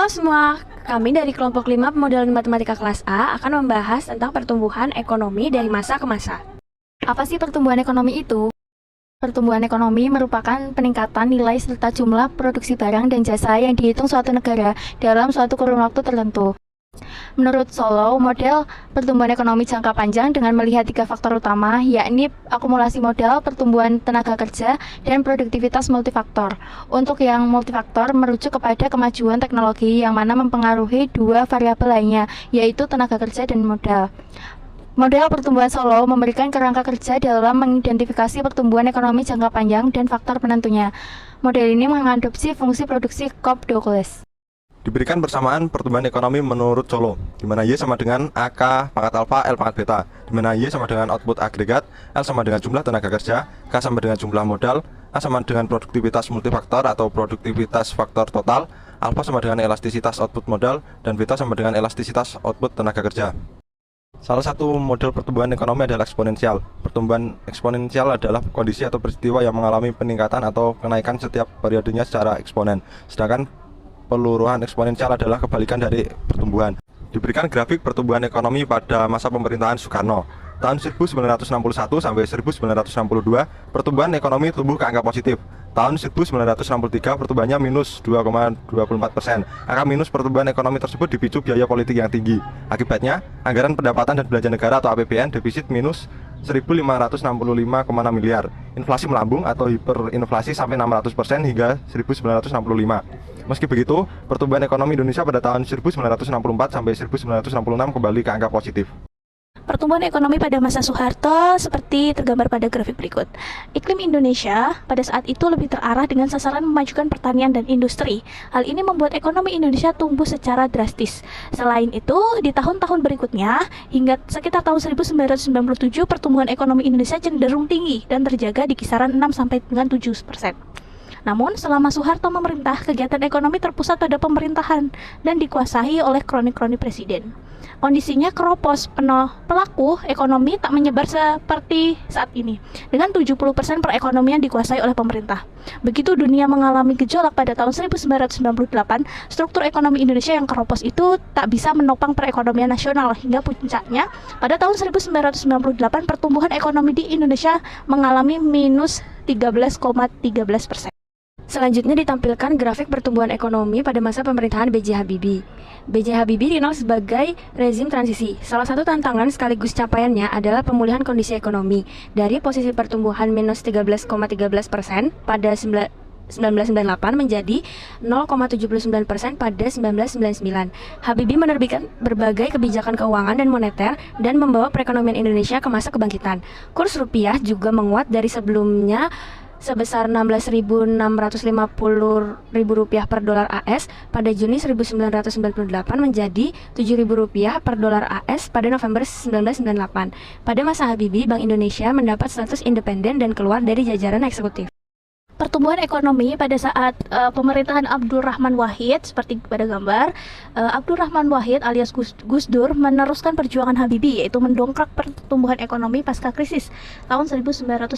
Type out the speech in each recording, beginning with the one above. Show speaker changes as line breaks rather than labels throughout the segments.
Halo semua, kami dari kelompok 5 pemodelan matematika kelas A akan membahas tentang pertumbuhan ekonomi dari masa ke masa.
Apa sih pertumbuhan ekonomi itu? Pertumbuhan ekonomi merupakan peningkatan nilai serta jumlah produksi barang dan jasa yang dihitung suatu negara dalam suatu kurun waktu tertentu. Menurut Solow, model pertumbuhan ekonomi jangka panjang dengan melihat 3 faktor utama, yakni akumulasi modal, pertumbuhan tenaga kerja, dan produktivitas multifaktor. Untuk yang multifaktor merujuk kepada kemajuan teknologi yang mana mempengaruhi 2 variabel lainnya, yaitu tenaga kerja dan modal. Model pertumbuhan Solow memberikan kerangka kerja dalam mengidentifikasi pertumbuhan ekonomi jangka panjang dan faktor penentunya. Model ini mengadopsi fungsi produksi Cobb-Douglas.
Diberikan bersamaan pertumbuhan ekonomi menurut Solow, di mana Y sama dengan AK pangkat alfa L pangkat beta, di mana Y sama dengan output agregat, L sama dengan jumlah tenaga kerja, K sama dengan jumlah modal, A sama dengan produktivitas multifaktor atau produktivitas faktor total, alfa sama dengan elastisitas output modal, dan beta sama dengan elastisitas output tenaga kerja. Salah satu model pertumbuhan ekonomi adalah eksponensial. Pertumbuhan eksponensial adalah kondisi atau peristiwa yang mengalami peningkatan atau kenaikan setiap periodenya secara eksponen, sedangkan peluruhan eksponensial adalah kebalikan dari pertumbuhan. Diberikan grafik pertumbuhan ekonomi pada masa pemerintahan Soekarno. Tahun 1961 sampai 1962, pertumbuhan ekonomi tumbuh ke angka positif. Tahun 1963, pertumbuhannya minus 2,24%. Angka minus pertumbuhan ekonomi tersebut dipicu biaya politik yang tinggi. Akibatnya, anggaran pendapatan dan belanja negara atau APBN defisit minus 1.565,6 miliar. Inflasi melambung atau hiperinflasi sampai 600% hingga 1965. Meski begitu, pertumbuhan ekonomi Indonesia pada tahun 1964 sampai 1966 kembali ke angka positif.
Pertumbuhan ekonomi pada masa Soeharto seperti tergambar pada grafik berikut. Iklim Indonesia pada saat itu lebih terarah dengan sasaran memajukan pertanian dan industri. Hal ini membuat ekonomi Indonesia tumbuh secara drastis. Selain itu, di tahun-tahun berikutnya, hingga sekitar tahun 1997, pertumbuhan ekonomi Indonesia cenderung tinggi dan terjaga di kisaran 6-7%. Namun, selama Soeharto memerintah, kegiatan ekonomi terpusat pada pemerintahan dan dikuasai oleh kroni-kroni presiden. Kondisinya keropos, pelaku ekonomi tak menyebar seperti saat ini, dengan 70% perekonomian dikuasai oleh pemerintah. Begitu dunia mengalami gejolak pada tahun 1998, struktur ekonomi Indonesia yang keropos itu tak bisa menopang perekonomian nasional, hingga puncaknya pada tahun 1998 pertumbuhan ekonomi di Indonesia mengalami minus 13,13%.
Selanjutnya ditampilkan grafik pertumbuhan ekonomi pada masa pemerintahan B.J. Habibie. B.J. Habibie dikenal sebagai rezim transisi. Salah satu tantangan sekaligus capaiannya adalah pemulihan kondisi ekonomi dari posisi pertumbuhan minus 13,13% pada 1998 menjadi 0,79% pada 1999. Habibie menerbitkan berbagai kebijakan keuangan dan moneter dan membawa perekonomian Indonesia ke masa kebangkitan. Kurs rupiah juga menguat dari sebelumnya sebesar Rp16.650.000 per dolar AS pada Juni 1998 menjadi Rp7.000 per dolar AS pada November 1998. Pada masa Habibie, Bank Indonesia mendapat status independen dan keluar dari jajaran eksekutif.
Pertumbuhan ekonomi pada saat pemerintahan Abdul Rahman Wahid, seperti pada gambar, Abdul Rahman Wahid alias Gus Dur meneruskan perjuangan Habibie, yaitu mendongkrak pertumbuhan ekonomi pasca krisis tahun 1998.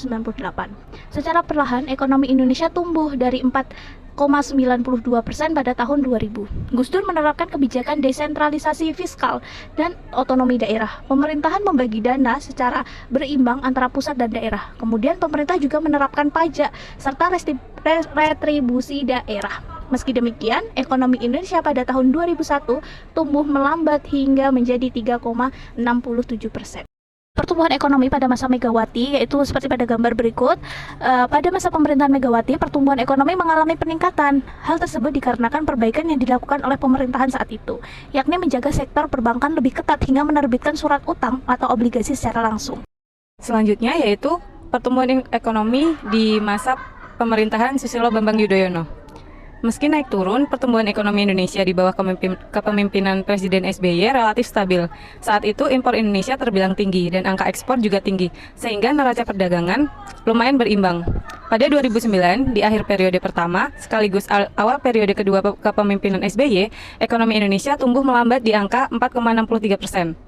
Secara perlahan, ekonomi Indonesia tumbuh dari 4,92% pada tahun 2000. Gus Dur menerapkan kebijakan desentralisasi fiskal dan otonomi daerah. Pemerintahan membagi dana secara berimbang antara pusat dan daerah. Kemudian pemerintah juga menerapkan pajak serta retribusi daerah. Meski demikian, ekonomi Indonesia pada tahun 2001 tumbuh melambat hingga menjadi 3,67%. Pertumbuhan ekonomi pada masa Megawati, yaitu seperti pada gambar berikut. Pada masa pemerintahan Megawati, pertumbuhan ekonomi mengalami peningkatan. Hal tersebut dikarenakan perbaikan yang dilakukan oleh pemerintahan saat itu, yakni menjaga sektor perbankan lebih ketat hingga menerbitkan surat utang atau obligasi secara langsung.
Selanjutnya yaitu pertumbuhan ekonomi di masa pemerintahan Susilo Bambang Yudhoyono. Meski naik turun, pertumbuhan ekonomi Indonesia di bawah kepemimpinan Presiden SBY relatif stabil. Saat itu impor Indonesia terbilang tinggi dan angka ekspor juga tinggi, sehingga neraca perdagangan lumayan berimbang. Pada 2009, di akhir periode pertama, sekaligus awal periode kedua kepemimpinan SBY, ekonomi Indonesia tumbuh melambat di angka 4,63%.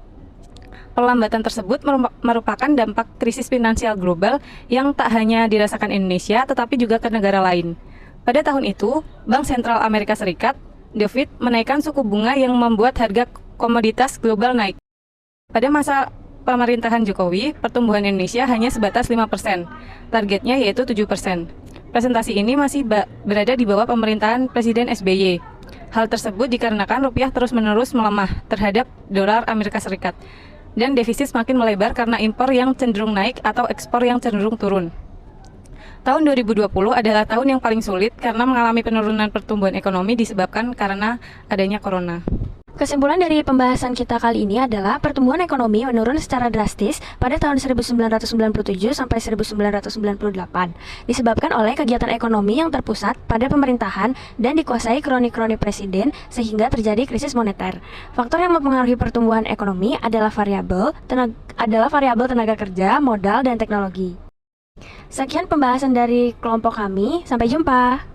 Perlambatan tersebut merupakan dampak krisis finansial global yang tak hanya dirasakan Indonesia, tetapi juga ke negara lain. Pada tahun itu, Bank Sentral Amerika Serikat The Fed menaikkan suku bunga yang membuat harga komoditas global naik. Pada masa pemerintahan Jokowi, pertumbuhan Indonesia hanya sebatas 5%. Targetnya yaitu 7%. Presentasi ini masih berada di bawah pemerintahan Presiden SBY. Hal tersebut dikarenakan rupiah terus-menerus melemah terhadap dolar Amerika Serikat. Dan defisit semakin melebar karena impor yang cenderung naik atau ekspor yang cenderung turun. Tahun 2020 adalah tahun yang paling sulit karena mengalami penurunan pertumbuhan ekonomi disebabkan karena adanya corona.
Kesimpulan dari pembahasan kita kali ini adalah pertumbuhan ekonomi menurun secara drastis pada tahun 1997 sampai 1998 disebabkan oleh kegiatan ekonomi yang terpusat pada pemerintahan dan dikuasai kroni-kroni presiden sehingga terjadi krisis moneter. Faktor yang mempengaruhi pertumbuhan ekonomi adalah variabel tenaga kerja, modal, dan teknologi. Sekian pembahasan dari kelompok kami. Sampai jumpa.